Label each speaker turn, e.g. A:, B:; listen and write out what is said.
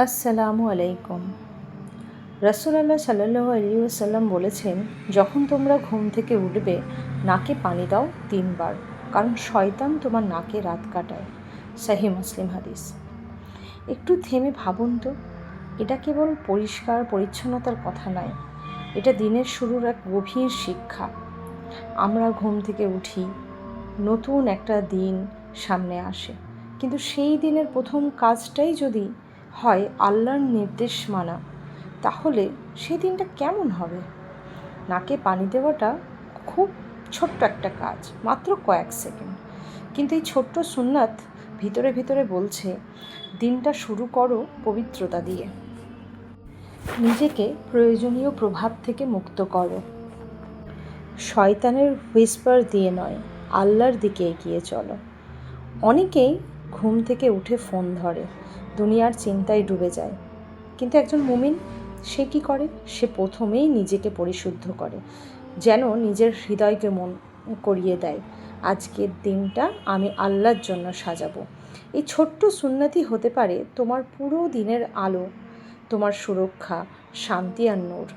A: আসসালামু আলাইকুম। রাসূলুল্লাহ সাল্লাল্লাহু আলাইহি ওয়াসাল্লাম বলেছেন, যখন তোমরা ঘুম থেকে উঠবে নাকে পানি দাও ৩ বার, কারণ শয়তান তোমার নাকে রাত কাটায়। সহিহ মুসলিম হাদিস। একটু থেমে ভাবুন তো, এটা কেবল পরিষ্কার পরিচ্ছন্নতার কথা নয়, এটা দিনের শুরুর এক গভীর শিক্ষা। আমরা ঘুম থেকে উঠি, নতুন একটা দিন সামনে আসে, কিন্তু সেই দিনের প্রথম কাজটাই যদি হয় আল্লাহর নির্দেশ মানা, তাহলে সেই দিনটা কেমন হবে? নাকে পানি দেওয়াটা খুব ছোট্ট একটা কাজ, মাত্র কয়েক সেকেন্ড, কিন্তু এই ছোট্ট সুন্নাত ভিতরে ভিতরে বলছে, দিনটা শুরু করো পবিত্রতা দিয়ে, নিজেকে প্রয়োজনীয় প্রভাব থেকে মুক্ত করো, শয়তানের হুইসপার দিয়ে নয়, আল্লাহর দিকে এগিয়ে চলো। অনেকেই ঘুম থেকে উঠে ফোন ধরে, দুনিয়ার চিন্তায় ডুবে যায়, কিন্তু একজন মুমিন সে কী করে? সে প্রথমেই নিজেকে পরিশুদ্ধ করে, যেন নিজের হৃদয়কে মন করিয়ে দেয়, আজকের দিনটা আমি আল্লাহর জন্য সাজাবো। এই ছোট্ট সুন্নতি হতে পারে তোমার পুরো দিনের আলো, তোমার সুরক্ষা, শান্তি আর নূর।